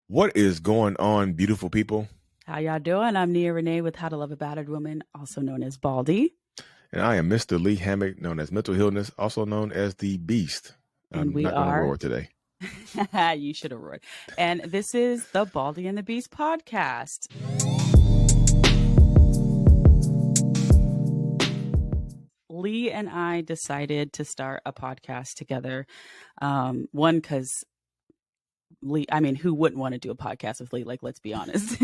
What is going on, beautiful people? How y'all doing? I'm Nia Renee with How to Love a Battered Woman, also known as Baldie. And I am Mr. Lee Hammock, known as Mental Illness, also known as The Beast. And I'm not going to roar today. You should have roared. And this is the Baldie and the Beast Podcast. Lee and I decided to start a podcast together. One, because Lee, I mean, who wouldn't want to do a podcast with Lee? Like, let's be honest.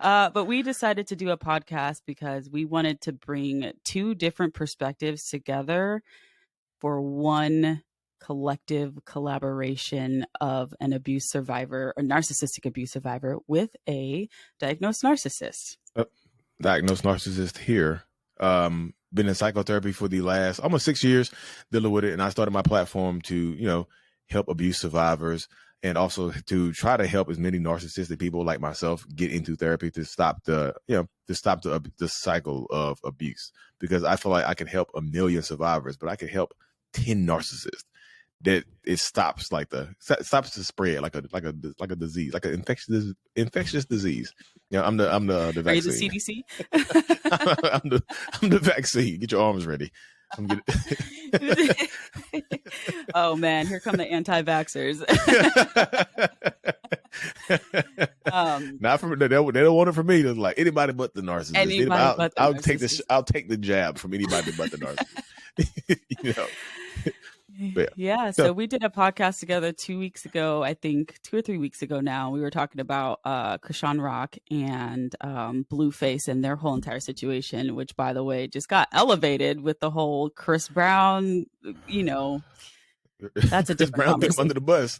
But we decided to do a podcast because we wanted to bring two different perspectives together for one collective collaboration of an abuse survivor or narcissistic abuse survivor with a diagnosed narcissist. Diagnosed narcissist here. Been in psychotherapy for the last almost 6 years, dealing with it. And I started my platform to, help abuse survivors and also to try to help as many narcissistic people like myself get into therapy to stop the cycle of abuse. Because I feel like I can help a million survivors, but I can help 10 narcissists that it stops stops the spread like a disease, like an infectious disease. I'm the vaccine. Are you the CDC? I'm the vaccine. Get your arms ready. Oh man, here come the anti-vaxxers. Not from they don't want it from me. It's like anybody but the narcissist. I'll take the jab from anybody but the narcissist. Yeah. So we did a podcast together 2 weeks ago, I think 2 or 3 weeks ago now. We were talking about Krishan Rock and Blueface and their whole entire situation, which, by the way, just got elevated with the whole Chris Brown, that's a different Chris Brown threw him under the bus.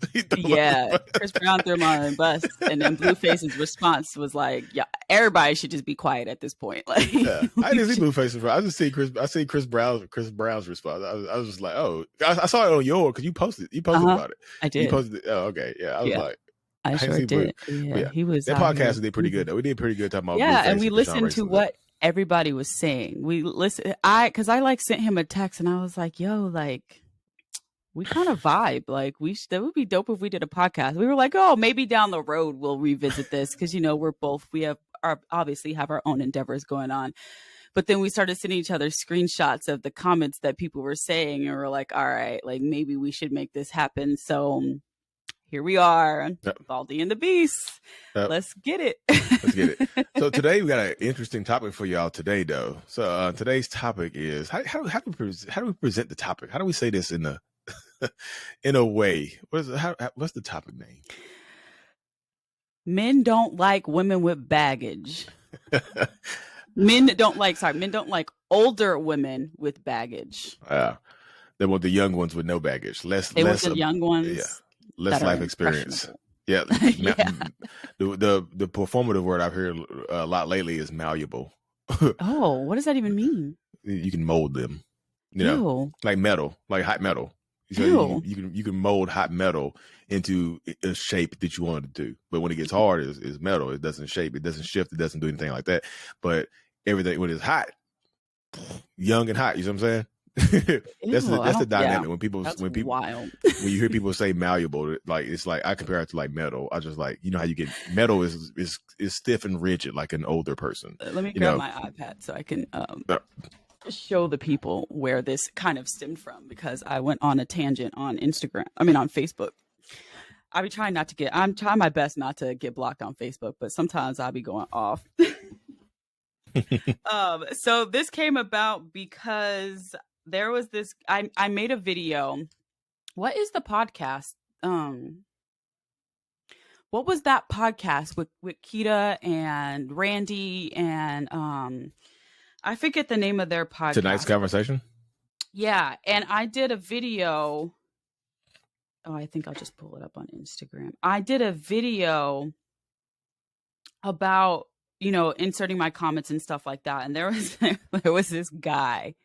Chris Brown threw him under the bus. And then Blueface's response was like, yeah, everybody should just be quiet at this point. Like, I didn't see Blueface's. I just see Chris Brown's response. I was just like, oh, I saw it on yours because you posted about it. I did. You posted it. Oh, okay. Yeah. I was like, I sure did. Yeah, he was. That podcast did pretty good though. We did pretty good talking about Blueface, and we listened to what everybody was saying. Because I sent him a text and I was like, yo, like, we kind of vibe. Like, that would be dope if we did a podcast. We were like, oh, maybe down the road we'll revisit this because we obviously have our own endeavors going on. But then we started sending each other screenshots of the comments that people were saying, and we're like, all right, like maybe we should make this happen. So here we are, Baldie and the Beast. Let's get it. Let's get it. So today we got an interesting topic for y'all today, though. So today's topic is how do we present the topic? How do we say this in a way? What's the topic name? Men don't like women with baggage. Men don't like older women with baggage. They want the young ones with no baggage. Want the young ones. Yeah. Less life experience. Yeah. The performative word I've heard a lot lately is malleable. Oh, what does that even mean? You can mold them. Like metal, like hot metal. So you can mold hot metal into a shape that you want it to do. But when it gets hard, it's metal. It doesn't shape. It doesn't shift. It doesn't do anything like that. But everything when it's hot, young and hot. You know what I'm saying? That's the dynamic. Yeah. Wild. When you hear people say malleable, like it's like I compare it to like metal. I just like how you get metal is stiff and rigid like an older person. Let me grab my iPad so I can show the people where this kind of stemmed from, because I went on a tangent on Facebook. I'm trying my best not to get blocked on Facebook, but sometimes I'll be going off. So this came about because there was this, I made a video. What is the podcast? What was that podcast with Keita and Randy and I forget the name of their podcast. Tonight's Conversation? Yeah. And I did a video. Oh, I think I'll just pull it up on Instagram. I did a video about, inserting my comments and stuff like that. And there was this guy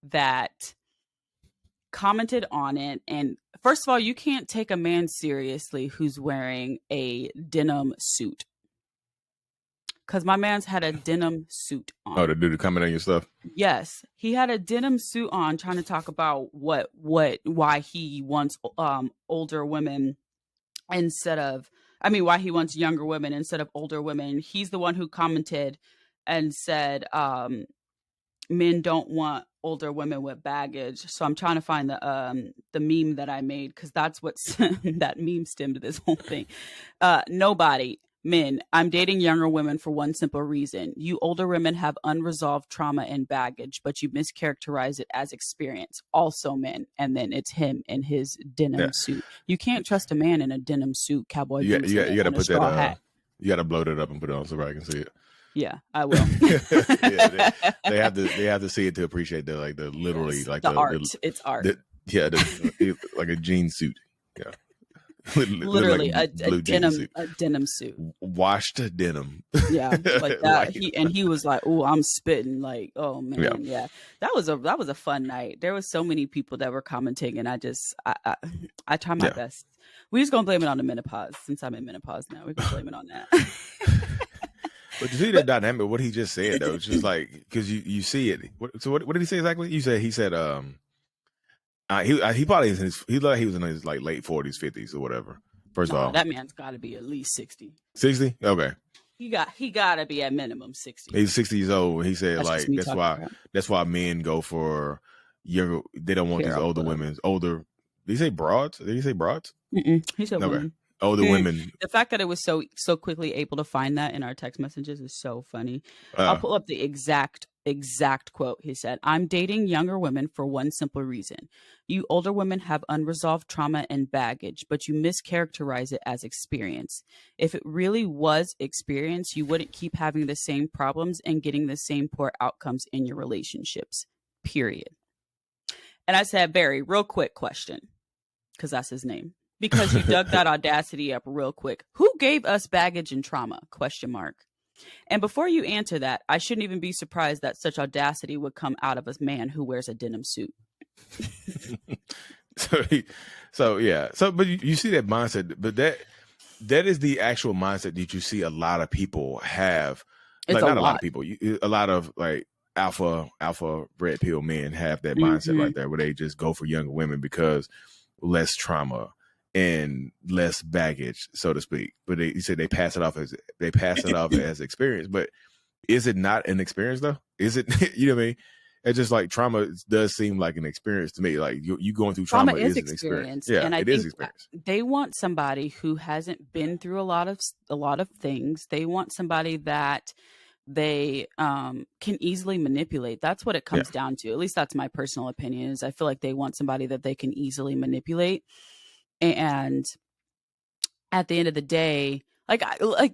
that commented on it. And first of all, you can't take a man seriously who's wearing a denim suit. Because my man's had a denim suit on. Oh, the dude to comment on your stuff? Yes. He had a denim suit on trying to talk about why he wants older women why he wants younger women instead of older women. He's the one who commented and said, men don't want older women with baggage. So I'm trying to find the meme that I made, because that's what's that meme stemmed this whole thing. Nobody, men, I'm dating younger women for one simple reason. You older women have unresolved trauma and baggage, but you mischaracterize it as experience. Also men. And then it's him in his denim suit. You can't trust a man in a denim suit, cowboy boots, you got to put that hat. You got to blow that up and put it on so I can see it. Yeah, I will. They have to see it to appreciate the literally yes, like the art. It's art. Like a jean suit. Yeah. Literally like a denim suit. Washed denim. Yeah, like that. He was like, "Oh, I'm spitting." Like, oh man, yeah. That was a fun night. There was so many people that were commenting, and I try my best. We're just gonna blame it on the menopause, since I'm in menopause now. We can blame it on that. But you see that dynamic, what he just said though, it's just like, because you see it. So what did he say exactly? He said he probably he was in his like late 40s, 50s or whatever. First of all, that man's got to be at least 60. 60? Okay. He got to be at minimum 60. He's 60 years old. He said that's why men go for younger. They don't want these older women. Older. Did he say broads? He said women. Older women. The fact that it was so quickly able to find that in our text messages is so funny. I'll pull up the exact quote. He said, "I'm dating younger women for one simple reason. You older women have unresolved trauma and baggage, but you mischaracterize it as experience. If it really was experience, you wouldn't keep having the same problems and getting the same poor outcomes in your relationships. Period." And I said, "Barry, real quick question," because that's his name. Because you dug that audacity up real quick. Who gave us baggage and trauma? ? And before you answer that, I shouldn't even be surprised that such audacity would come out of a man who wears a denim suit. But you see that mindset, but that is the actual mindset that you see a lot of people have. Like, not a lot of people, a lot of like alpha red pill men have that mindset right there, where they just go for younger women because less trauma and less baggage, so to speak. But you said they pass it off as experience. But is it not an experience though? Is it? You know what I mean? It's just like trauma does seem like an experience to me. Like you going through trauma is an experience. Yeah, and it is experience. They want somebody who hasn't been through a lot of things. They want somebody that they can easily manipulate. That's what it comes down to. At least that's my personal opinion. Is I feel like they want somebody that they can easily manipulate. And at the end of the day, like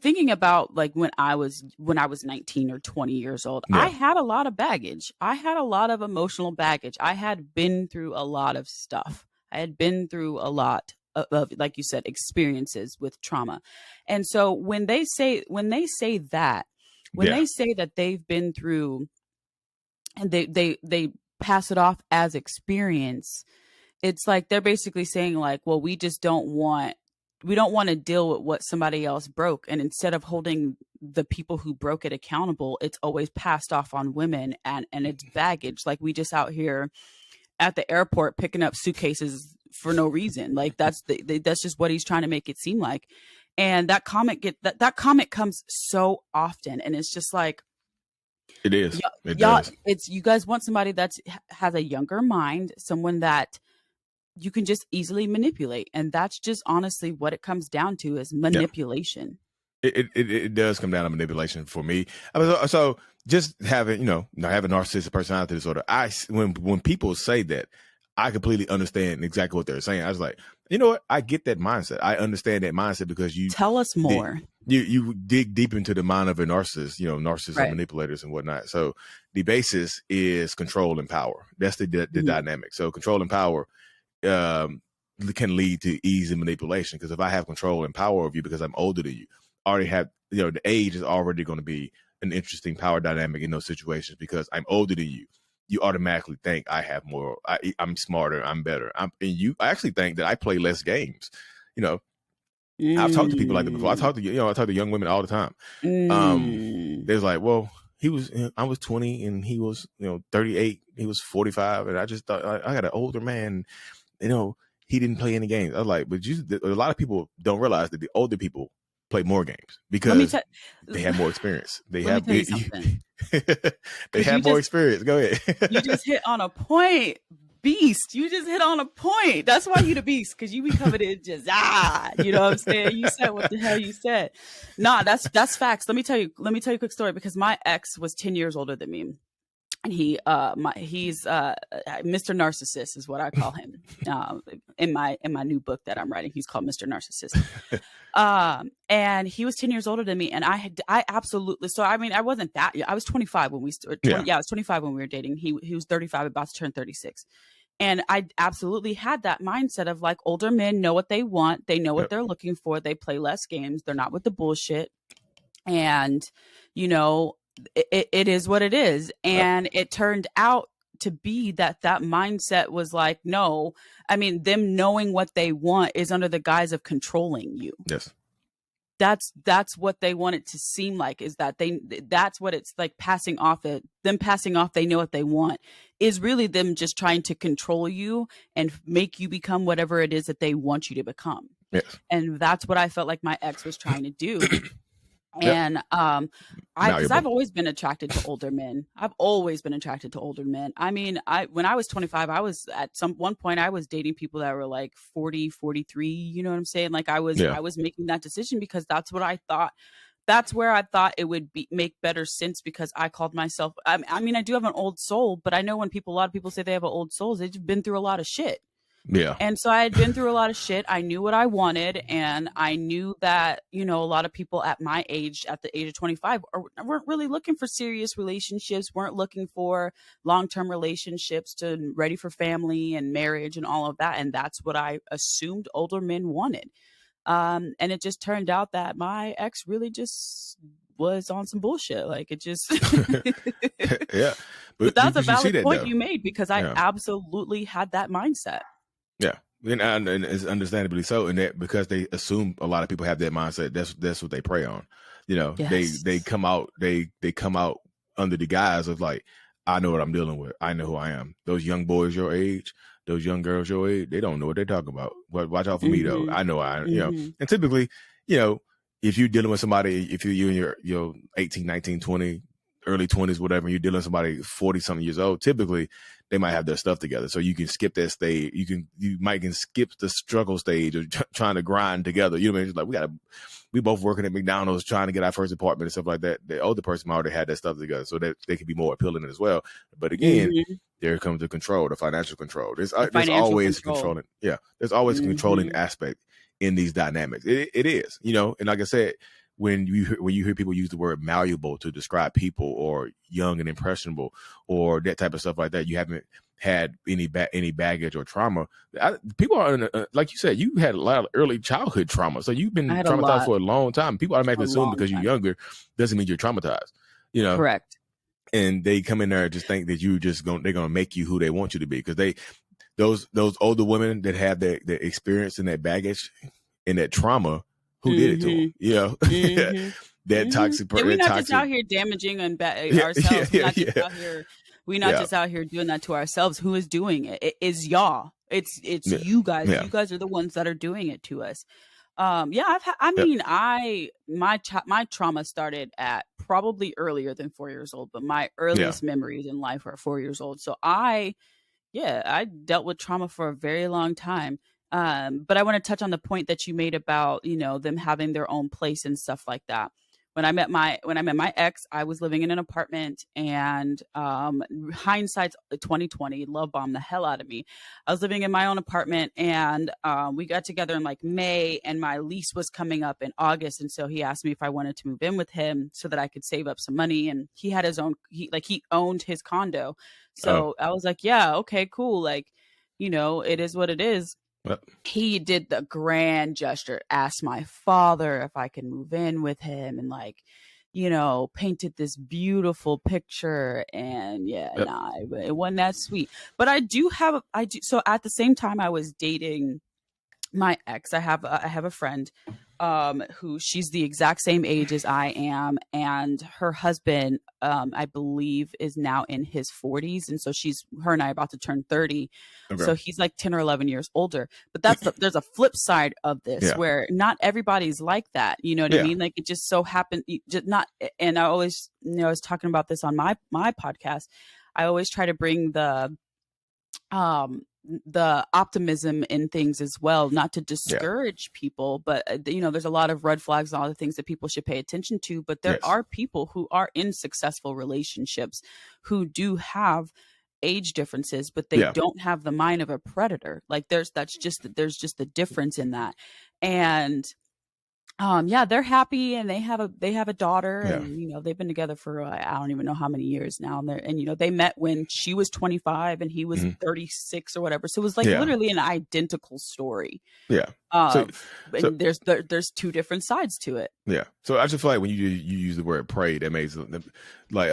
thinking about like when I was 19 or 20 years old, I had a lot of baggage. I had a lot of emotional baggage. I had been through a lot of stuff. I had been through a lot of, like you said, experiences with trauma. And so when they say that they've been through, and they pass it off as experience, it's like they're basically saying like, well, we don't want to deal with what somebody else broke. And instead of holding the people who broke it accountable, it's always passed off on women and it's baggage. Like we just out here at the airport picking up suitcases for no reason. Like that's just what he's trying to make it seem like. And that comment comes so often. And it's just like, it is. It does. It's, you guys want somebody that has a younger mind, someone that you can just easily manipulate. And that's just honestly what it comes down to, is manipulation. It does come down to manipulation for me. So just having a narcissistic personality disorder, when people say that, I completely understand exactly what they're saying. I was like, you know what? I get that mindset. I understand that mindset because you tell us more. You dig deep into the mind of a narcissist, narcissists and manipulators and whatnot. So the basis is control and power. That's the dynamic. So control and power can lead to easy manipulation, because if I have control and power over you because I'm older than you, already have, the age is already going to be an interesting power dynamic in those situations, because I'm older than you. You automatically think I have more, I'm smarter, I'm better. I actually think that I play less games. I've talked to people like that before. I talk to young women all the time. There's like, well, I was 20 and he was, 38, he was 45. And I just thought I got an older man, he didn't play any games. I was like, but a lot of people don't realize that the older people play more games because they have more experience. They have tell you something. they have more experience. Go ahead. You just hit on a point, Beast. You just hit on a point. That's why you the Beast, because you be coming in just you know what I'm saying? You said what the hell you said. Nah, that's facts. Let me tell you a quick story, because my ex was 10 years older than me. And he's Mr. Narcissist is what I call him. In my new book that I'm writing, he's called Mr. Narcissist. And he was 10 years older than me, and I absolutely. So I mean, I wasn't that. I was 25 when we started. I was 25 when we were dating. He was 35, about to turn 36. And I absolutely had that mindset of like, older men know what they want. They know what they're looking for. They play less games. They're not with the bullshit. And, you know, it is what it is. And it turned out to be that mindset was like, no, I mean, them knowing what they want is under the guise of controlling you. Yes. That's what they want it to seem like, is that that's what it's like, passing off they know what they want is really them just trying to control you and make you become whatever it is that they want you to become. Yes. And that's what I felt like my ex was trying to do. And because I've always been attracted to older men. I mean, when I was 25, I was at one point I was dating people that were like 40, 43, you know what I'm saying? Like I was making that decision because that's what I thought. That's where I thought it would make better sense, because I called myself, I mean, I do have an old soul, but I know when a lot of people say they have an old soul, they've been through a lot of shit. Yeah. And so I had been through a lot of shit. I knew what I wanted. And I knew that, you know, a lot of people at my age, at the age of 25, weren't really looking for serious relationships, weren't looking for long-term relationships, ready for family and marriage and all of that. And that's what I assumed older men wanted. And it just turned out that my ex really just was on some bullshit. Like it just, yeah. But that's a valid point you made, because I absolutely had that mindset. Yeah, and it's understandably so, and that because they assume a lot of people have that mindset. That's what they prey on. You know, they come out under the guise of like, I know what I'm dealing with. I know who I am. Those young boys your age, those young girls your age, they don't know what they're talking about. But watch out for me though. I know you know. And typically, you know, if you're dealing with somebody, if you're in your 18, 19, 20, early 20s, whatever, you're dealing with somebody 40 something years old, typically they might have their stuff together. So you can skip that stage. You might skip the struggle stage of trying to grind together. You know what I mean? It's like we both working at McDonald's trying to get our first apartment and stuff like that. The older person already had that stuff together, so that they can be more appealing as well. But again, there comes the control, the financial control. There's always controlling. Yeah, there's always a controlling aspect in these dynamics. It is, you know, and like I said, when you hear people use the word malleable to describe people, or young and impressionable, or that type of stuff like that, you haven't had any baggage or trauma. People are like you said, you had a lot of early childhood trauma, so you've been traumatized for a long time. People automatically assume because you're younger doesn't mean you're traumatized. You know, correct. And they come in there and just think that they're gonna make you who they want you to be, because those older women that have that experience and that baggage and that trauma. Who did it to them? You know, that toxic person. We're not just out here damaging ourselves. We're not just out here doing that to ourselves. Who is doing it? It is y'all. It's you guys. You guys are the ones that are doing it to us. My trauma started at probably earlier than 4 years old, but my earliest memories in life are 4 years old. So I dealt with trauma for a very long time. But I want to touch on the point that you made about, you know, them having their own place and stuff like that. When I met my ex, I was living in an apartment, and hindsight's 2020, love bombed the hell out of me. I was living in my own apartment, and we got together in like May, and my lease was coming up in August, and so he asked me if I wanted to move in with him so that I could save up some money. And he had his own, he owned his condo, so I was like, yeah, okay, cool, like, you know, it is what it is. He did the grand gesture, asked my father if I could move in with him, and like, you know, painted this beautiful picture. And it wasn't that sweet. But so at the same time I was dating my ex, I have a friend who she's the exact same age as I am, and her husband I believe is now in his 40s, and so her and I are about to turn 30. Okay. So he's like 10 or 11 years older. But there's a flip side of this where not everybody's like that. You know what I mean? Like it just so happened not, and I always, I was talking about this on my podcast. I always try to bring the optimism in things as well, not to discourage people, but there's a lot of red flags and all the things that people should pay attention to. But there are people who are in successful relationships who do have age differences, but they don't have the mind of a predator. Like there's just a difference in that. And they're happy, and they have a daughter, and they've been together for I don't even know how many years now, and they met when she was 25 and he was 36 or whatever, so it was like literally an identical story. So there's two different sides to it. So I just feel like when you use the word prey, that makes like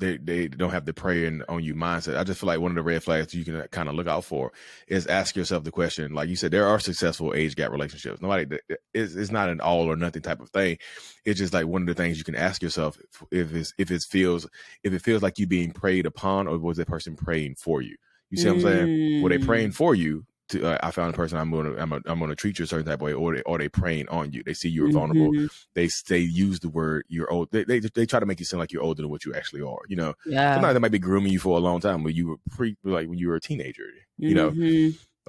they don't have the preying on you mindset. I just feel like one of the red flags you can kind of look out for is ask yourself the question, like you said, there are successful age gap relationships. It's not an all or nothing type of thing. It's just like one of the things you can ask yourself if it feels like you being preyed upon, or was that person praying for you? You see what I'm saying? Were they praying for you? I found a person I'm gonna treat you a certain type of way, or they preying on you. They see you're vulnerable. They use the word you're old. They try to make you sound like you're older than what you actually are. Sometimes they might be grooming you for a long time, but you were like when you were a teenager.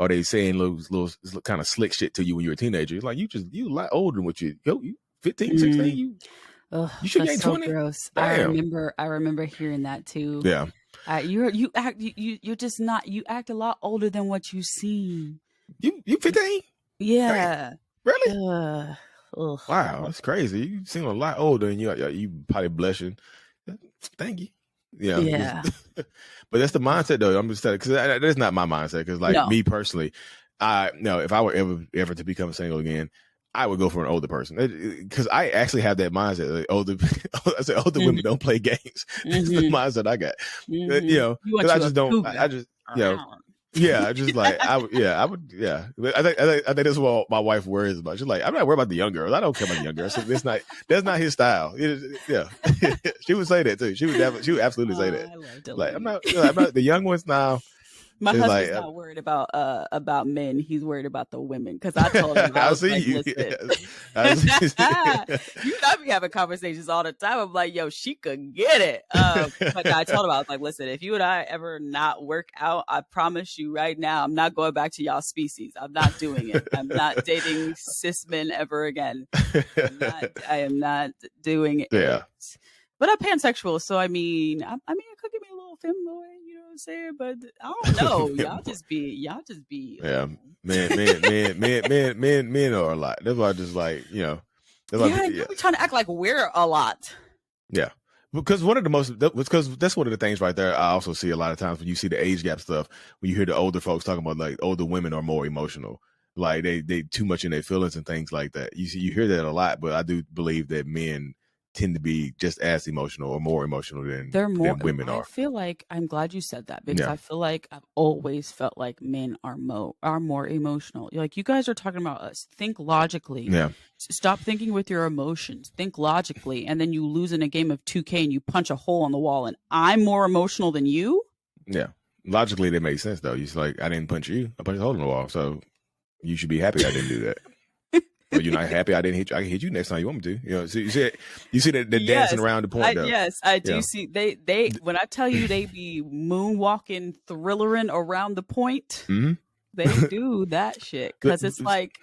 Or they saying little kind of slick shit to you when you were a teenager. It's like you a lot older than what you 15, 16. You should get 20. Gross. Damn. I remember hearing that too. Yeah. You're just not. You act a lot older than what you seem. You 15? Yeah. Really? Wow, that's crazy. You seem a lot older, and you probably blushing. Thank you. Yeah. But that's the mindset, though. I'm just saying, because that's not my mindset. Because me personally, if I were ever to become single again, I would go for an older person, because I actually have that mindset. Like older women don't play games. That's the mindset I got. Because I just don't. I just I just like I would. I think that's what my wife worries about. She's like, I'm not worried about the young girls. I don't care about the young girls. So that's not his style. She would say that too. She would absolutely say that. Like I'm not the young ones now. My husband's not worried about men. He's worried about the women. Because I told him, I was like, listen. You know, we having conversations all the time. I'm like, yo, she could get it. But I told him, I was like, listen, if you and I ever not work out, I promise you right now, I'm not going back to y'all species. I'm not doing it. I'm not dating cis men ever again. I am not doing it. Yeah. But I'm pansexual, so I mean, I could give me a little femboy, you know what I'm saying? But I don't know. Y'all just be. Yeah, men are a lot. That's why I just like, We're trying to act like we're a lot. Yeah, because that's one of the things right there. I also see a lot of times when you see the age gap stuff, when you hear the older folks talking about like older women are more emotional, like they too much in their feelings and things like that. You hear that a lot, but I do believe that men tend to be just as emotional or more emotional than women are. I feel like, I'm glad you said that, because I feel like I've always felt like men are more emotional. Like, you guys are talking about us. Think logically. Yeah. Stop thinking with your emotions. Think logically. And then you lose in a game of 2K and you punch a hole in the wall, and I'm more emotional than you? Yeah. Logically, that makes sense, though. You're like, I didn't punch you. I punched a hole in the wall. So you should be happy I didn't do that. Or you're not happy I didn't hit you. I can hit you next time you want me to. So you see that they're dancing around the point, though. Yes, I do see. They when I tell you they be moonwalking, thrillering around the point, they do that shit, because it's like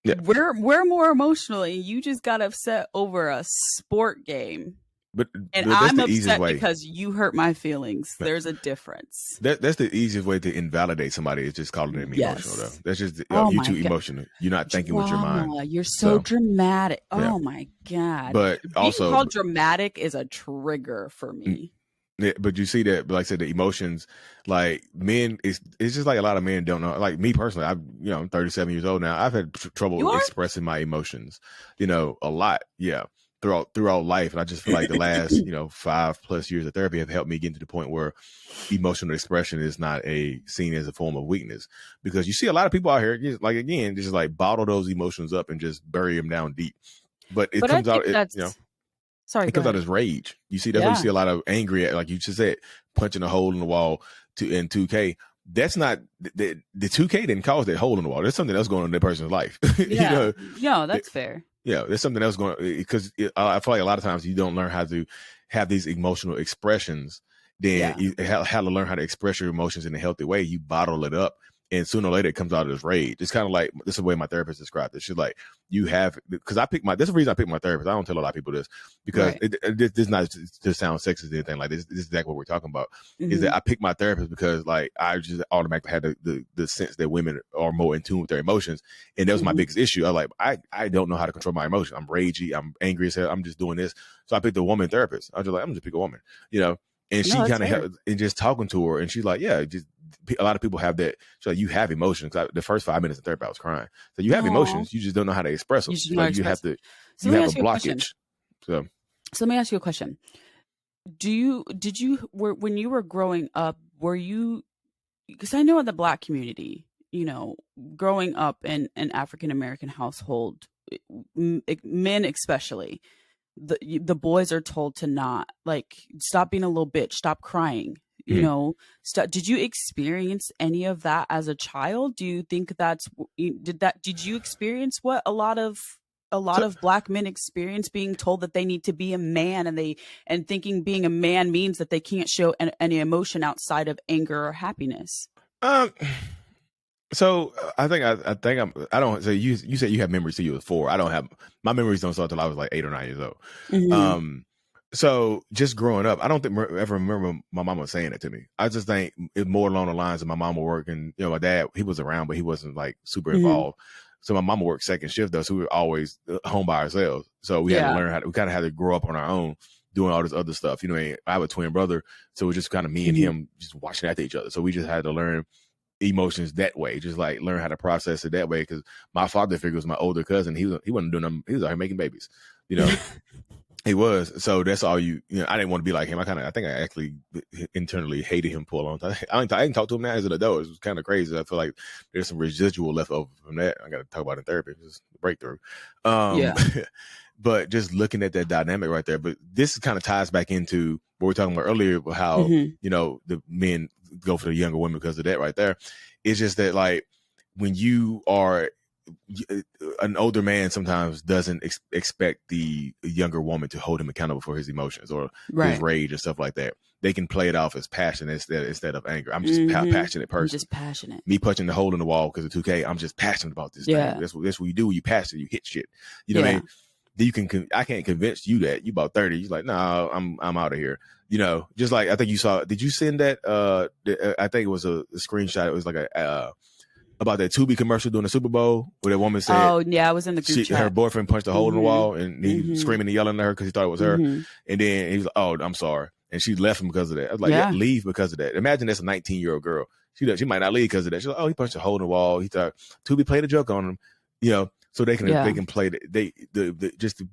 we're more emotional, and you just got upset over a sport game. But I'm upset because you hurt my feelings. There's a difference. That's the easiest way to invalidate somebody, is just calling them emotional, though. That's just you're too emotional. You're not thinking with your mind. You're so dramatic. Oh my God. But also, being called dramatic is a trigger for me. Yeah, but you see that, like I said, the emotions, like men, it's just like a lot of men don't know. Like me personally, I'm 37 years old now. I've had trouble expressing my emotions, a lot. Yeah. throughout life. And I just feel like the last, 5+ years of therapy have helped me get to the point where emotional expression is not seen as a form of weakness, because you see a lot of people out here just like bottle those emotions up and just bury them down deep. But it comes out, sorry, it comes out as rage. You see, that's why you see a lot of angry, like you just said, punching a hole in the wall in 2K. That's not the 2K didn't cause that hole in the wall. There's something else going on in that person's life. Yeah. No, that's fair. Yeah, there's something else going on, because I feel like a lot of times you don't learn how to have these emotional expressions. Then you have to learn how to express your emotions in a healthy way. You bottle it up, and sooner or later it comes out as rage. It's kind of like, this is the way my therapist described it. She's like, because this is the reason I picked my therapist. I don't tell a lot of people this, because this is not to sound sexist or anything like this. This is exactly what we're talking about. Is that I picked my therapist because like I just automatically had the sense that women are more in tune with their emotions, and that was my biggest issue. I was like, I don't know how to control my emotions. I'm ragey. I'm angry as hell. I'm just doing this. So I picked a woman therapist. I was just like, I'm just pick a woman, And she kind of helped, and just talking to her, and she's like, yeah, just a lot of people have that. She's like, you have emotions. The first 5 minutes of therapy, I was crying. So you have emotions, you just don't know how to express them. You have a blockage. So let me ask you a question. When you were growing up, were you, because I know in the Black community, growing up in an African American household, men especially, the boys are told to not, like, stop being a little bitch, stop crying, did you experience any of that as a child? Do you think did you experience what a lot of Black men experience, being told that they need to be a man, and thinking being a man means that they can't show any emotion outside of anger or happiness? So I don't. So you said you have memories till you was 4. I don't have, my memories don't start till I was like 8 or 9 years old. So just growing up, I don't think ever remember my mama saying it to me. I just think it's more along the lines of my mama working. My dad, he was around, but he wasn't like super involved. So my mama worked second shift though, so we were always home by ourselves. So we had to learn we kind of had to grow up on our own, doing all this other stuff. I have a twin brother, so it was just kind of me and him just watching after each other. So we just had to learn emotions that way, just like learn how to process it that way. Because my father figure was my older cousin. He wasn't doing them. He was out here making babies. He was. So that's all I didn't want to be like him. I think I actually internally hated him for a long time. I didn't talk to him now as an adult. It was kind of crazy. I feel like there's some residual left over from that. I got to talk about it in therapy. It's a breakthrough. But just looking at that dynamic right there. But this kind of ties back into what we were talking about earlier, how, the men go for the younger women because of that right there. It's just that, like, when you are an older man, sometimes doesn't expect the younger woman to hold him accountable for his emotions or his rage and stuff like that. They can play it off as passion instead of anger. I'm just a passionate person. I'm just passionate. Me punching the hole in the wall because of 2K, I'm just passionate about this thing. That's what you do. You passionate. You hit shit. You know what I mean? I can't convince you that. You about 30. You're like, no, I'm out of here. Just like, I think you saw, did you send that? I think it was a screenshot. It was like about that Tubi commercial during the Super Bowl where that woman said, oh yeah, I was in the group chat. Her boyfriend punched a hole in the wall, and he screaming and yelling at her because he thought it was her. And then he was like, oh, I'm sorry. And she left him because of that. I was like, leave because of that. Imagine that's a 19-year-old girl. She might not leave because of that. She's like, oh, he punched a hole in the wall. He thought Tubi played a joke on him, so they can play they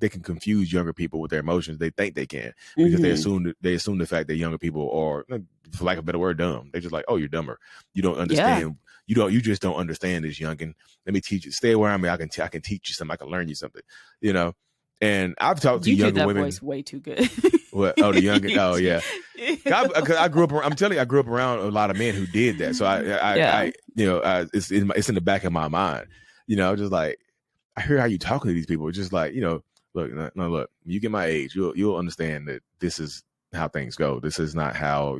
can confuse younger people with their emotions. They think they can because they assume the fact that younger people are, for lack of a better word, dumb. They're just like, oh, you're dumber. You don't understand. You just don't understand this, youngin. Let me teach you. Stay around me. I can teach you something. I can learn you something. And I've talked to younger women. You did that voice way too good. What? Oh, the younger. Oh, yeah. I grew up. I'm telling you, I grew up around a lot of men who did that. So it's in the back of my mind. Just like, I hear how you talking to these people. It's just like, look. You get my age, you'll understand that this is how things go. This is not how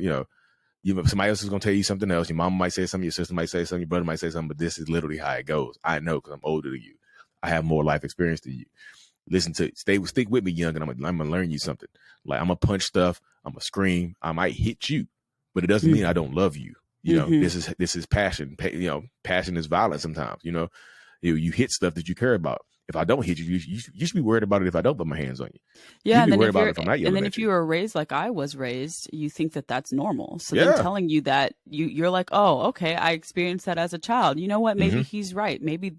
somebody else is gonna tell you something else. Your mom might say something, your sister might say something, your brother might say something, but this is literally how it goes. I know because I'm older than you. I have more life experience than you. Stick with me, young, and I'm gonna learn you something. Like, I'm gonna punch stuff, I'm gonna scream, I might hit you, but it doesn't mean I don't love you. This is passion. Passion is violence sometimes. You hit stuff that you care about. If I don't hit you, you should be worried about it if I don't put my hands on you. Yeah, and then if you were raised like I was raised, you think that that's normal. So then telling you that, you're like, oh, okay, I experienced that as a child. You know what? Maybe he's right. Maybe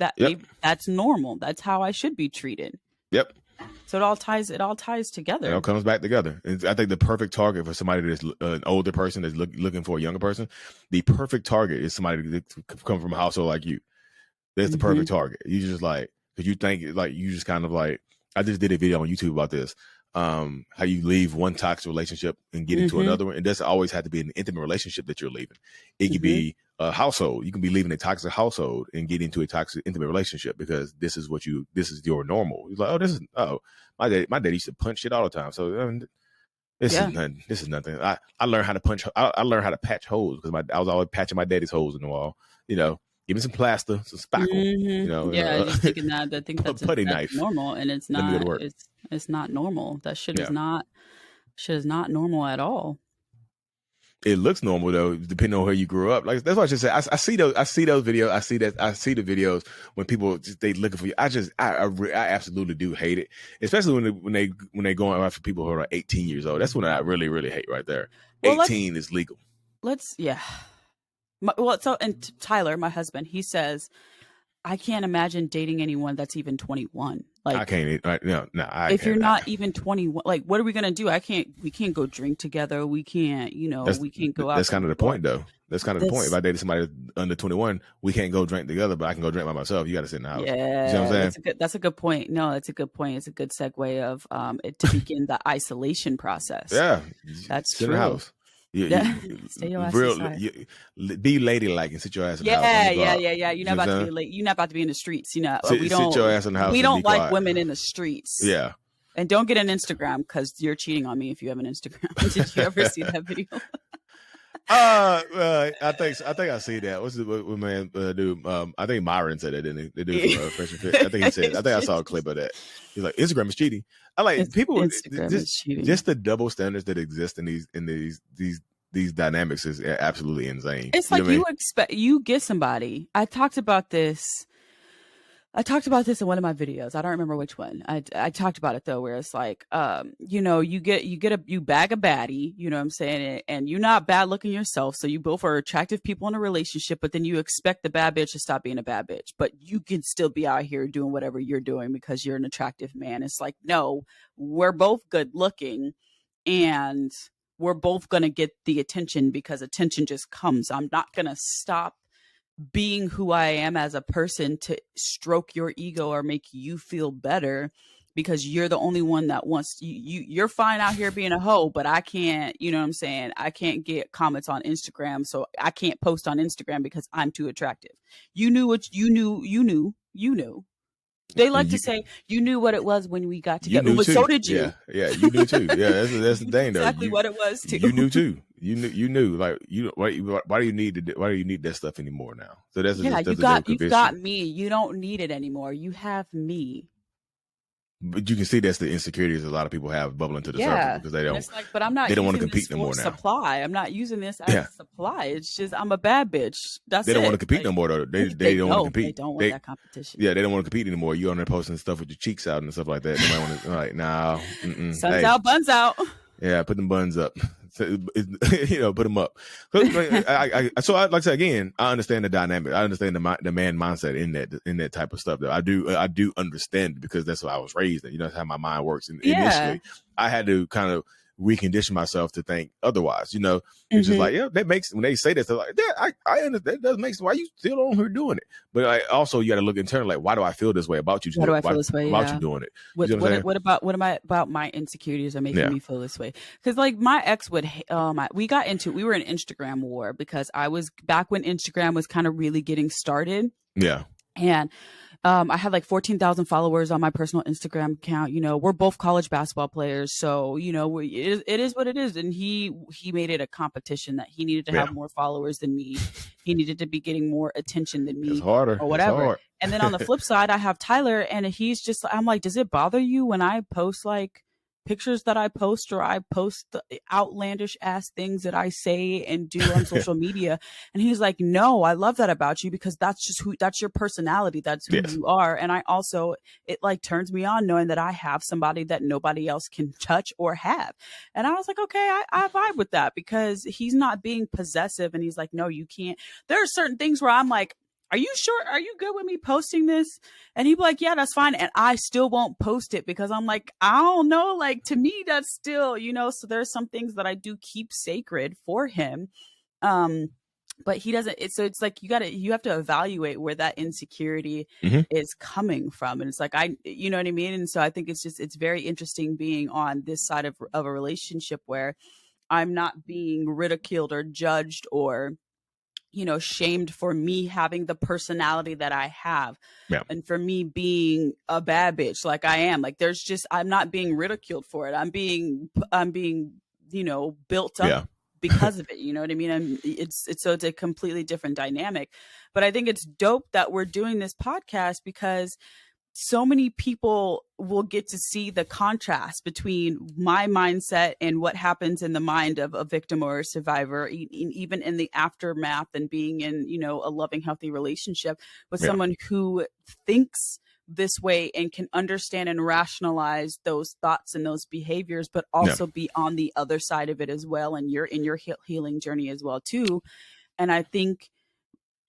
that's normal. That's how I should be treated. Yep. So it all ties together. It all comes back together. And I think the perfect target for somebody that's an older person that's looking for a younger person, the perfect target is somebody that come from a household like you. That's the perfect target. You just like, because you think like, you just kind of like, I just did a video on YouTube about this. How you leave one toxic relationship and get into another one. It doesn't always have to be an intimate relationship that you're leaving. It could be a household. You can be leaving a toxic household and get into a toxic intimate relationship because this is your normal. It's like, my dad used to punch shit all the time. So this is nothing. I learned how to punch. I learned how to patch holes because I was always patching my daddy's holes in the wall. Give me some plaster, some spackle. Just thinking that. I think that's putty knife, normal, and it's not. It's not normal. That shit is not. Shit is not normal at all. It looks normal though, depending on where you grew up. Like that's what I should say. I see those videos. I see the videos when people they looking for you. I absolutely do hate it, especially when they going after people who are like 18 years old. That's when I really, really hate right there. Well, 18 is legal. And Tyler, my husband, he says, I can't imagine dating anyone that's even 21. Like I can't. If you're not even 21, like what are we gonna do? We can't go drink together. We can't, we can't go out. That's kind of the point, though. That's kind of the point. If I dated somebody under 21, we can't go drink together, but I can go drink by myself. You got to sit in the house. Yeah, you know what I'm saying? That's a good point. No, that's a good point. It's a good segue of it to begin the isolation process. Yeah, that's sit true. In the house. Stay your ass inside. Be ladylike and sit your ass in the house. Yeah. You're not about to be late. You're not about to be in the streets. Sit your ass in the house. We don't like women in the streets. Yeah. And don't get an Instagram because you're cheating on me if you have an Instagram. Did you ever see that video? I think I see that. What's the man dude? I think Myron said that, didn't he? The dude from Fresh and Fit. I think he said. I think I saw a clip of that. He's like, Instagram is cheating. I like people. Just the double standards that exist in these dynamics is absolutely insane. It's like you get somebody. I talked about this in one of my videos. I don't remember which one. I talked about it though, where it's like, you bag a baddie, you know what I'm saying? And you're not bad looking yourself. So you both are attractive people in a relationship, but then you expect the bad bitch to stop being a bad bitch, but you can still be out here doing whatever you're doing because you're an attractive man. It's like, no, we're both good looking and we're both going to get the attention because attention just comes. I'm not going to stop being who I am as a person to stroke your ego or make you feel better because you're the only one that wants you're fine out here being a hoe, but I can't, you know what I'm saying? I can't get comments on Instagram. So I can't post on Instagram because I'm too attractive. You knew what you knew. They like to say you knew what it was when we got together, but so did you. Yeah, you knew too. Yeah, that's the thing though. Exactly what it was too. You knew too. You knew. Like why do you need that stuff anymore now? So that's you've got me. You don't need it anymore. You have me. But you can see that's the insecurities a lot of people have bubbling to the surface because they don't. It's like, but I'm not. They don't want to compete no more now. Supply. I'm not using this as supply. It's just I'm a bad bitch. That's it. They don't want to compete no more though. They don't want to compete. They don't want that competition. Yeah, they don't want to compete anymore. You on there posting stuff with your cheeks out and stuff like that. They might want to like, nah. Sun's out, buns out. Yeah, put them buns up. Put them up. So I like I said again, I understand the dynamic. I understand the man mindset in that type of stuff. Though I do understand because that's what I was raised in. That's how my mind works. And initially, I had to kind of recondition myself to think otherwise. It's just like that makes when they say this, they're like, I understand. That does make sense. Why you still on here doing it? But also you got to look internally. Like, why do I feel this way about you? Why do I feel this way about you doing it? What about my insecurities are making me feel this way? Because like my ex would, we were in Instagram war because I was back when Instagram was kind of really getting started. Yeah, and. I had like 14,000 followers on my personal Instagram account. We're both college basketball players. So, it is what it is. And he made it a competition that he needed to have more followers than me. He needed to be getting more attention than me. It's harder. Or whatever. And then on the flip side, I have Tyler and I'm like, does it bother you when I post like pictures that I post or I post the outlandish ass things that I say and do on social media? And he's like, no, I love that about you because that's your personality. That's who you are. And it like turns me on knowing that I have somebody that nobody else can touch or have. And I was like, okay, I vibe with that because he's not being possessive. And he's like, no, you can't. There are certain things where I'm like, are you sure? Are you good with me posting this? And he'd be like, yeah, that's fine. And I still won't post it because I'm like, I don't know. Like, to me, that's still, so there's some things that I do keep sacred for him. But he doesn't. It's like you have to evaluate where that insecurity is coming from. And it's like, you know what I mean? And so I think it's very interesting being on this side of a relationship where I'm not being ridiculed or judged or, shamed for me having the personality that I have. Yeah. And for me being a bad bitch like I am. Like, I'm not being ridiculed for it. I'm being built up because of it. You know what I mean? And it's a completely different dynamic. But I think it's dope that we're doing this podcast because so many people will get to see the contrast between my mindset and what happens in the mind of a victim or a survivor, even in the aftermath and being in, a loving, healthy relationship with someone who thinks this way and can understand and rationalize those thoughts and those behaviors, but also be on the other side of it as well. And you're in your healing journey as well too. And I think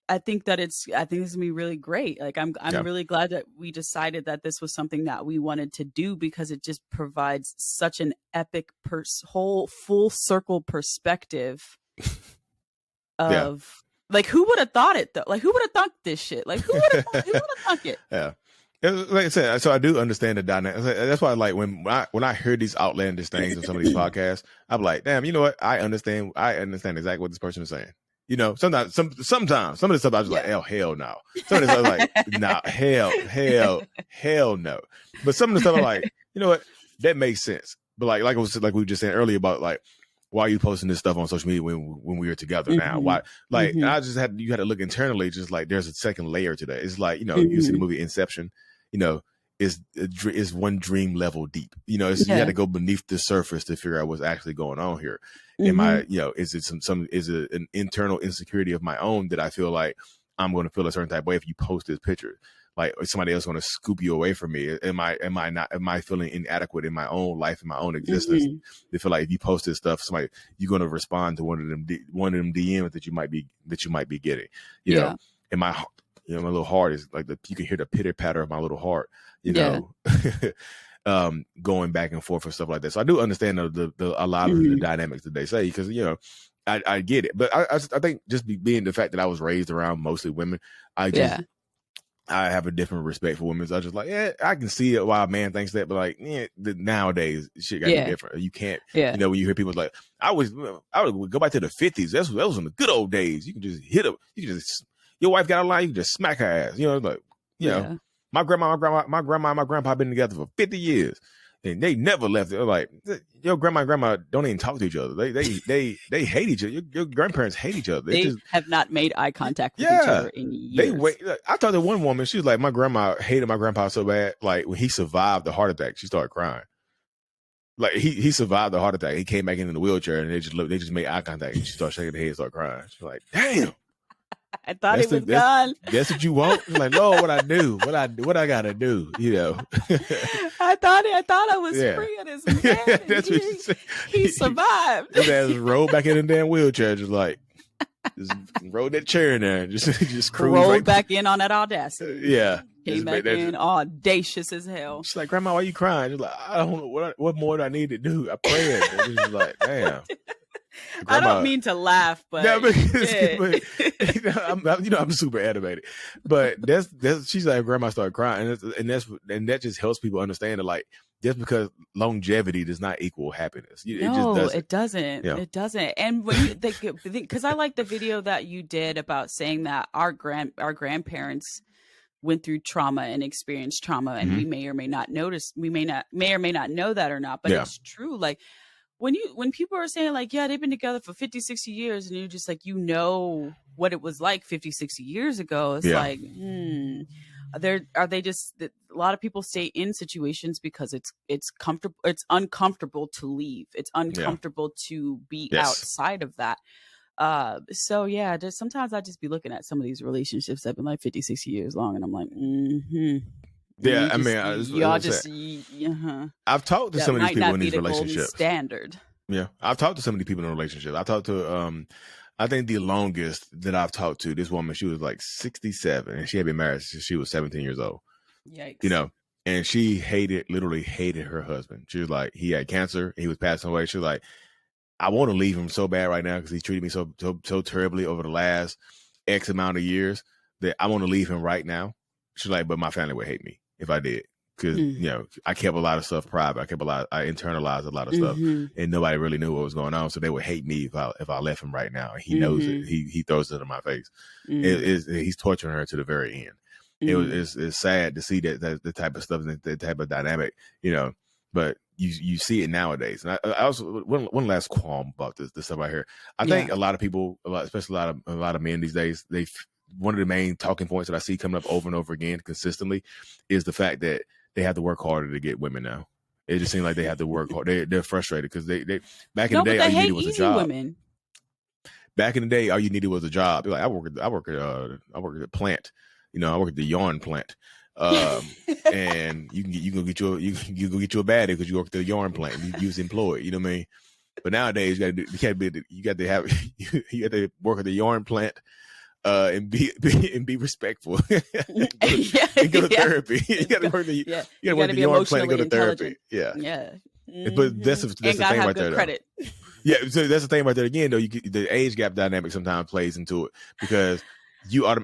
that it's gonna be really great. Like I'm really glad that we decided that this was something that we wanted to do because it just provides such an epic whole full circle perspective of like, who would have thought it though? Like, who would have thought this shit? Like, who would have thought it? Yeah. Like I said, so I do understand the dynamic. That's why, like, when I hear these outlandish things on some of these podcasts, I'm like, damn, you know what? I understand exactly what this person is saying. Sometimes some of the stuff I was just like, hell no. Some of the stuff I was like, nah, hell no. But some of the stuff I'm like, you know what? That makes sense. But like we were just saying earlier about like, why are you posting this stuff on social media when we are together now? Why? Like, and you had to look internally, just like there's a second layer to that. It's like, you see the movie Inception, is one dream level deep. You had to go beneath the surface to figure out what's actually going on here. Am I, is it is it an internal insecurity of my own that I feel like I'm going to feel a certain type of way if you post this picture? Like, is somebody else going to scoop you away from me? Am I feeling inadequate in my own life, in my own existence? They feel like if you post this stuff, you're going to respond to one of them DMs that you might be getting. And my little heart is like you can hear the pitter patter of my little heart. Going back and forth and stuff like that. So I do understand a lot of the dynamics that they say because I get it. But I think just being the fact that I was raised around mostly women, I have a different respect for women. So I just like, I can see it why a man thinks that, but like, nowadays shit got to be different. You can't, when you hear people like, I would go back to the 50s. That was in the good old days. You can just hit her. Your wife got a line, you can just smack her ass. My grandma and my grandpa been together for 50 years. And they never left. They're like, your grandma and grandma don't even talk to each other. They hate each other. Your grandparents hate each other. They have not made eye contact with each other in years. I talked to one woman. She was like, my grandma hated my grandpa so bad. Like, when he survived the heart attack, she started crying. Like, he survived the heart attack. He came back in the wheelchair and they just made eye contact. And she started shaking her head and started crying. She's like, damn. I thought he was gone. That's what you want? I'm like, no, what I do? What I gotta do? I thought I was free of this man. That's what she said. He survived. His ass rolled back in the damn wheelchair, just rolled that chair in there and just rolled back in on that audacity. Yeah. Came back in audacious as hell. She's like, Grandma, why are you crying? She's like, I don't know what more do I need to do. I prayed. And she's like, damn. Grandma, I don't mean to laugh, but I'm super animated. But that's she's like, Grandma started crying, and that just helps people understand that, like, just because longevity does not equal happiness. It doesn't. It doesn't. And when you think, because I like the video that you did about saying that our grandparents went through trauma and experienced trauma, and we may or may not notice, we may or may not know that or not, but it's true. Like, when people are saying like, they've been together for 50, 60 years, and you're just like, what it was like 50, 60 years ago. It's like, are they just, a lot of people stay in situations because it's comfortable. It's uncomfortable to leave. It's uncomfortable to be outside of that. Sometimes I just be looking at some of these relationships that have been like 50, 60 years long, and I'm like, yeah, I mean, I've talked to some of these people in these relationships. Standard. Yeah, I've talked to some of these people in a relationship. I talked to I think the longest that I've talked to this woman, she was like 67 and she had been married since she was 17 years old. Yikes. You know, and she literally hated her husband. She was like, he had cancer. He was passing away. She was like, I want to leave him so bad right now because he's treated me so terribly over the last X amount of years that I want to leave him right now. She's like, but my family would hate me if I did. Because, you know, I kept a lot of stuff private. I internalized a lot of stuff and nobody really knew what was going on. So they would hate me if I left him right now. And he knows it. He throws it in my face. He's torturing her to the very end. It's sad to see that the type of stuff, the type of dynamic, you know, but you see it nowadays. And I also, one last qualm about this stuff right here. I think a lot of people, especially a lot of men these days, one of the main talking points that I see coming up over and over again consistently is the fact that they have to work harder to get women now. It just seems like they have to work hard. They're frustrated because they back in the day, all you needed was a job. Women. Back in the day, all you needed was a job. You're like, I work at a plant. You know, I work at the yarn plant. And you can go get you a baddie because you work at the yarn plant. You was employed. You know what I mean? But nowadays, you got to work at the yarn plant. And be respectful. and go to therapy. You got to work the yarn plant and go to therapy. Yeah. But that's the thing right there. Credit. Yeah, so that's the thing right there. Again, though, the age gap dynamic sometimes plays into it because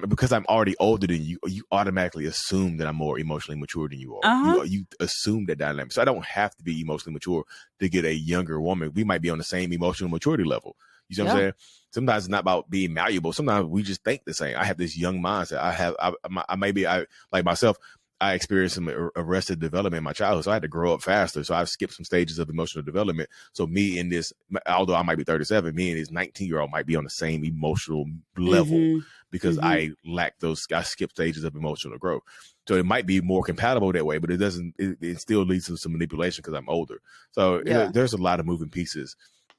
because I'm already older than you. You automatically assume that I'm more emotionally mature than you are. You assume that dynamic. So I don't have to be emotionally mature to get a younger woman. We might be on the same emotional maturity level. You see what I'm saying? Sometimes it's not about being malleable. Sometimes we just think the same. I have this young mindset. I like myself, I experienced some arrested development in my childhood. So I had to grow up faster. So I've skipped some stages of emotional development. So me in this, although I might be 37, me and this 19-year-old might be on the same emotional level because I skipped stages of emotional growth. So it might be more compatible that way, but it still leads to some manipulation because I'm older. So there's a lot of moving pieces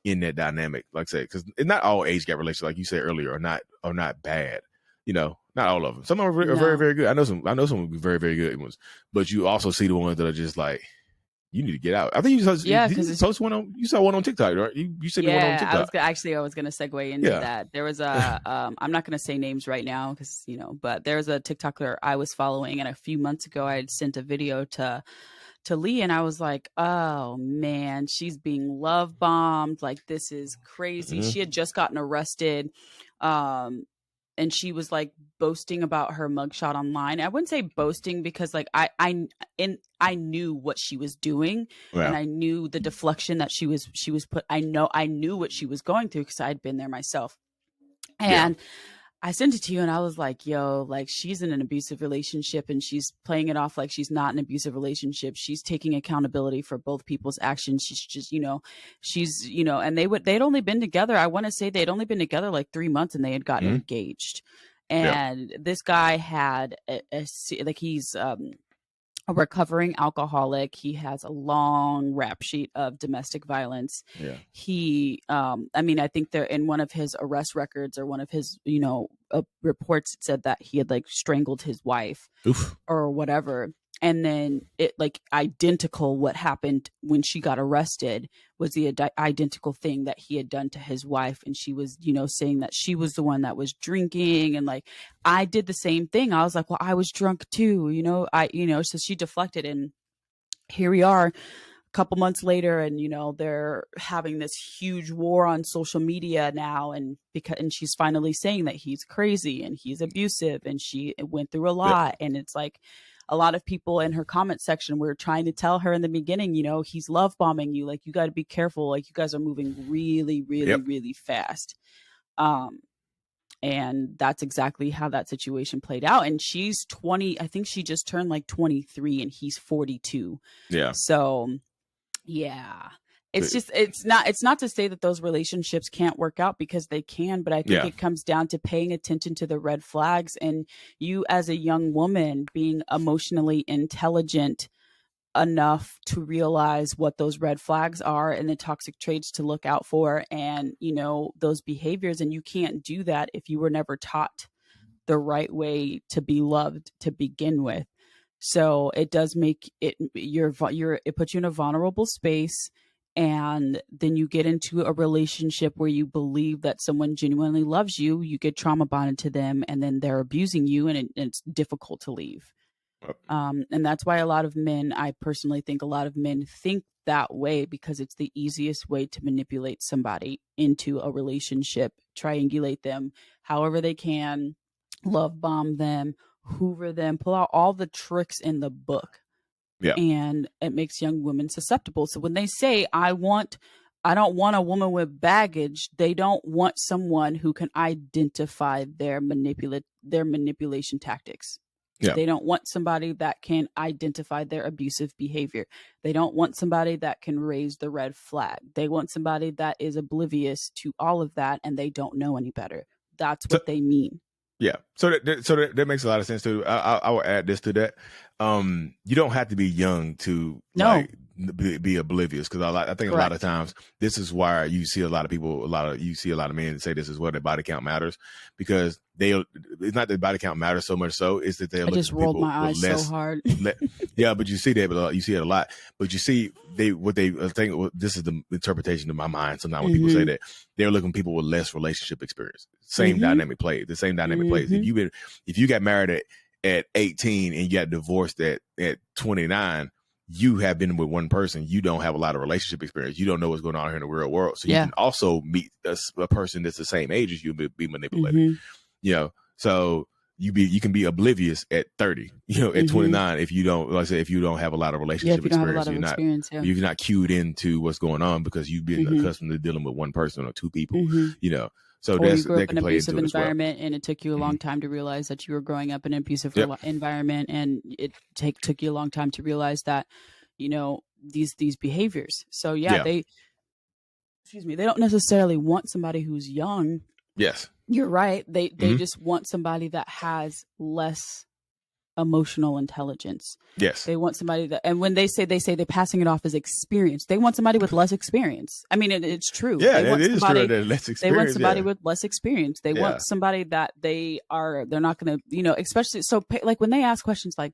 in that dynamic, like I said, because not all age gap relationships, like you said earlier, are not bad. You know, not all of them. Some of them are very, very good. I know some would be very, very good ones, but you also see the ones that are just like, you need to get out. I think you saw one on TikTok, right? You said one on TikTok. I was going to segue into that. There was a, I'm not going to say names right now because, you know, but there's a TikToker I was following, and a few months ago I had sent a video to Lee, and I was like, oh man, she's being love bombed. Like, this is crazy. She had just gotten arrested. And she was like boasting about her mugshot online. I wouldn't say boasting because like I knew what she was doing, and I knew the deflection that she was put. I knew what she was going through because I'd been there myself. And I sent it to you and I was like, yo, like, she's in an abusive relationship and she's playing it off like she's not in an abusive relationship. She's taking accountability for both people's actions. She's just, and they'd only been together. I want to say they'd only been together like 3 months and they had gotten engaged. And this guy had he's a recovering alcoholic. He has a long rap sheet of domestic violence. He, I think they're in one of his arrest records or one of his, reports, it said that he had like strangled his wife or whatever. And then it like identical what happened when she got arrested was the identical thing that he had done to his wife. And she was, saying that she was the one that was drinking. And like, I did the same thing. I was like, well, I was drunk too, so she deflected. And here we are a couple months later, and, they're having this huge war on social media now. And she's finally saying that he's crazy and he's abusive and she went through a lot. And it's like, a lot of people in her comment section were trying to tell her in the beginning, he's love bombing you. Like, you got to be careful. Like, you guys are moving really, really, really fast. And that's exactly how that situation played out. And she's 20. I think she just turned like 23 and he's 42. Yeah. So, yeah. It's not to say that those relationships can't work out, because they can, but I think it comes down to paying attention to the red flags, and you as a young woman being emotionally intelligent enough to realize what those red flags are and the toxic traits to look out for, and, those behaviors. And you can't do that if you were never taught the right way to be loved to begin with. So it does make it, it puts you in a vulnerable space. And then you get into a relationship where you believe that someone genuinely loves you, you get trauma bonded to them, and then they're abusing you, and it's difficult to leave. And that's why I personally think a lot of men think that way, because it's the easiest way to manipulate somebody into a relationship, triangulate them however they can, love bomb them, hoover them, pull out all the tricks in the book. Yeah. And it makes young women susceptible. So when they say, I don't want a woman with baggage, they don't want someone who can identify their manipulation tactics. Yeah. They don't want somebody that can identify their abusive behavior. They don't want somebody that can raise the red flag. They want somebody that is oblivious to all of that, and they don't know any better. That's what they mean. Yeah. So that makes a lot of sense too. I will add this to that. You don't have to be young to be oblivious, because I think a lot of times this is why you see a lot of men say this is where their body count matters, because it's not that body count matters so much, so it's that they're looking just rolled my eyes so hard. Yeah, but you see that, but you see it a lot. But you see this is the interpretation of my mind. Sometimes when people say that, they're looking for people with less relationship experience. Same dynamic plays. The same dynamic plays. If you got married at 18 and you got divorced at 29, you have been with one person. You don't have a lot of relationship experience. You don't know what's going on here in the real world. So you can also meet a person that's the same age as you, be manipulated. So you can be oblivious at 30, at 29, if you don't, like I said, if you don't have a lot of relationship experience, you're not cued into what's going on, because you've been accustomed to dealing with one person or two people, So or you grew up in an abusive environment, and it took you a long time to realize that you were growing up in an abusive environment, and it took you a long time to realize that, these behaviors. So they don't necessarily want somebody who's young. Yes, you're right. They just want somebody that has less emotional intelligence. Yes. They want somebody that, and when they say they're passing it off as experience, they want somebody with less experience. I mean, it's true. Yeah, it is true. Less experience. They want somebody with less experience. They want somebody that they're not going to, especially, so like when they ask questions like,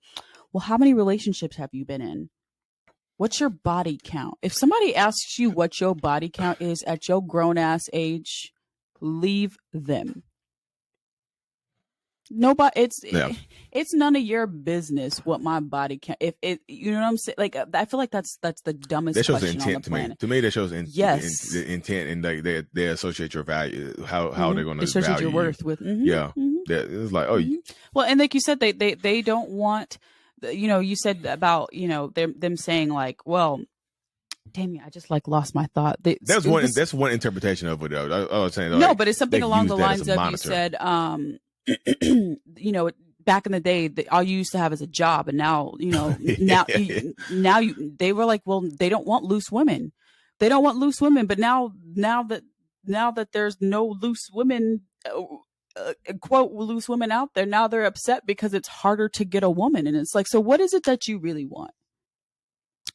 well, how many relationships have you been in? What's your body count? If somebody asks you what your body count is at your grown ass age, leave them. Nobody, it's none of your business what my body can. If it, you know what I'm saying? Like, I feel like that's the dumbest. That shows question intent on the planet. To me, that shows the intent, and they associate your value, how they're going to associate your worth with. It's like, well, and like you said, they don't want. You said about them saying like, well, damn it, I just lost my thought. That's one interpretation of it, though. I was saying no, but it's something along the lines of you said. Back in the day, all you used to have is a job, and now they were like, well, they don't want loose women. They don't want loose women, but now that there's no loose women, quote, loose women out there, now they're upset because it's harder to get a woman. And it's like, so what is it that you really want?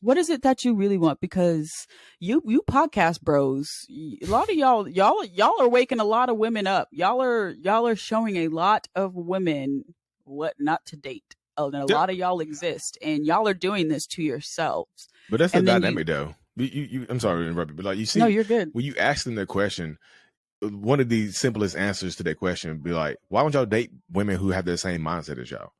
What is it that you really want? Because you podcast bros, a lot of y'all are waking a lot of women up. Y'all are showing a lot of women what not to date. And a lot of y'all exist, and y'all are doing this to yourselves. But that's the dynamic, though. I'm sorry to interrupt you, but like, you see, no, you're good. When you ask them the question, one of the simplest answers to that question would be like, why don't y'all date women who have the same mindset as y'all?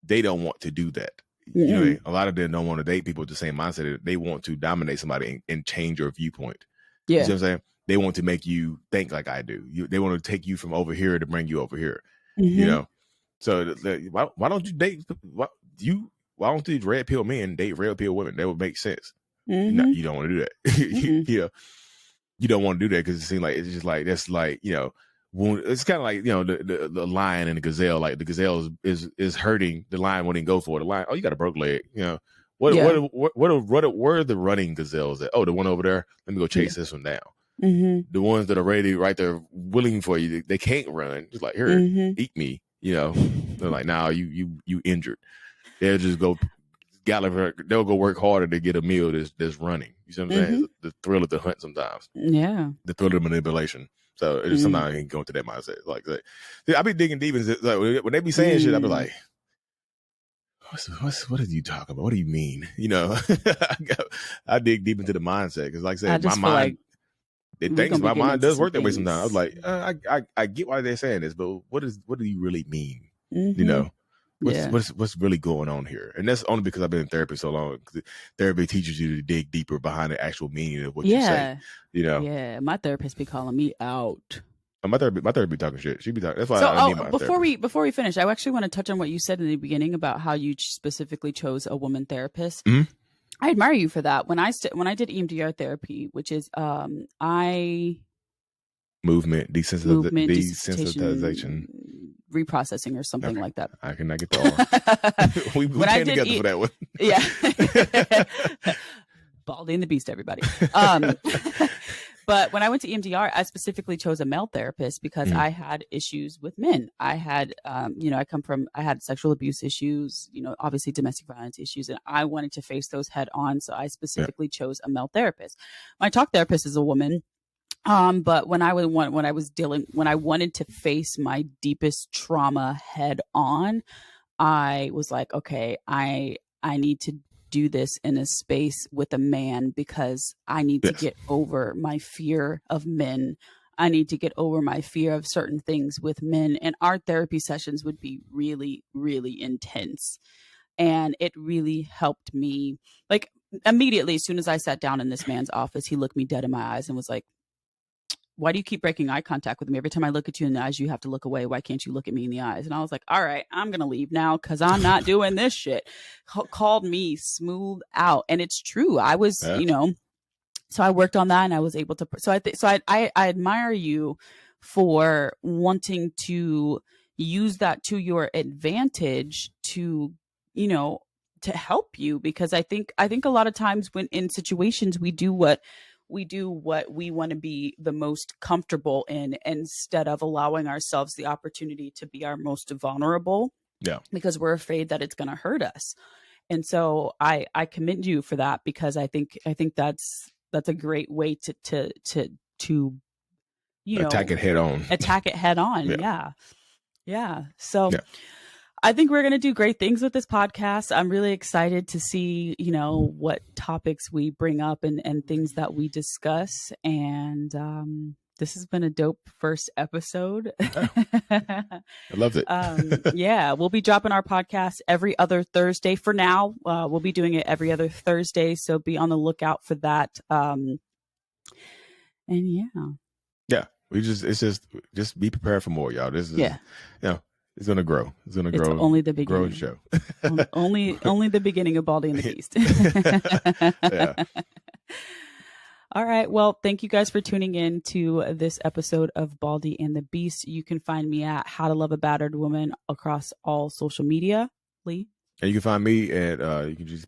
They don't want to do that. A lot of them don't want to date people with the same mindset. They want to dominate somebody and change your viewpoint. Yeah. You see what I'm saying? They want to make you think like I do. They want to take you from over here to bring you over here. So why don't you date? Why don't these red pill men date red pill women? That would make sense. No, you don't want to do that. You don't want to do that, because it seems like it's just like that's like it's kind of like the lion and the gazelle. Like the gazelle is hurting the lion, wouldn't go for it. The lion, you got a broke leg. Where are the running gazelles at? Oh, the one over there. Let me go chase this one down. The ones that are ready right there, willing for you, they can't run. Just like, here, eat me. They're like, nah, you injured. They'll just go gallop. They'll go work harder to get a meal that's running. You see what I'm saying? The thrill of the hunt sometimes. Yeah. The thrill of manipulation. So sometimes I can go into that mindset. Like I be digging deep into, like, when they be saying shit, I be like, what did you talk about? What do you mean? You know, I dig deep into the mindset because, like I said, my mind. It thinks my mind does work that way sometimes. I was like, I get why they're saying this, but what do you really mean? You know, what's really going on here? And that's only because I've been in therapy so long. Therapy teaches you to dig deeper behind the actual meaning of what you say. You know, my therapist be calling me out. My therapy talking shit. She be talking. That's why I need my therapist. Before we finish, I actually want to touch on what you said in the beginning about how you specifically chose a woman therapist. Mm-hmm. I admire you for that. When I did EMDR therapy, which is movement desensitization, reprocessing, or something like that. I cannot get the R. we came together for that one. Yeah. Baldie and the Beast, everybody. But when I went to EMDR, I specifically chose a male therapist because I had issues with men. I had, I had sexual abuse issues, obviously domestic violence issues, and I wanted to face those head on. So I specifically chose a male therapist. My talk therapist is a woman. But when I wanted to face my deepest trauma head on, I was like, okay, I need to do this in a space with a man because I need to get over my fear of men. I need to get over my fear of certain things with men. And our therapy sessions would be really, really intense. And it really helped me. Like immediately, as soon as I sat down in this man's office, he looked me dead in my eyes and was like, why do you keep breaking eye contact with me? Every time I look at you in the eyes, you have to look away. Why can't you look at me in the eyes? And I was like, all right, I'm going to leave now because I'm not doing this shit. Called me smooth out. And it's true. I was, so I worked on that and I was able to. So I admire you for wanting to use that to your advantage to, to help you, because I think a lot of times when in situations we do what we want to be the most comfortable in instead of allowing ourselves the opportunity to be our most vulnerable. Yeah. Because we're afraid that it's going to hurt us. And so I commend you for that, because I think that's a great way to attack it head on. Yeah. So I think we're going to do great things with this podcast. I'm really excited to see, what topics we bring up and things that we discuss. And this has been a dope first episode. I loved it. We'll be dropping our podcast every other Thursday for now. We'll be doing it every other Thursday. So be on the lookout for that. Yeah, just be prepared for more, y'all. This is, it's going to grow. It's going to grow. It's only the beginning. Grow show. only the beginning of Baldie and the Beast. Yeah. All right. Well, thank you guys for tuning in to this episode of Baldie and the Beast. You can find me at How to Love a Battered Woman across all social media. Lee? And you can find me at, you can just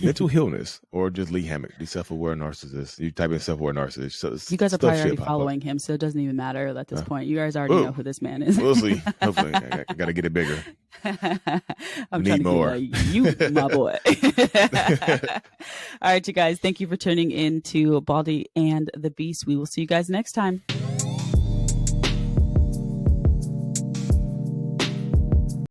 mental illness or just Lee Hammock, the self-aware narcissist. You type in self-aware narcissist. So you guys are probably already following him, so it doesn't even matter at this point. You guys already know who this man is. We'll see. Hopefully. I got to get it bigger. I'm need more. You, my boy. All right, you guys. Thank you for tuning in to Baldie and the Beast. We will see you guys next time.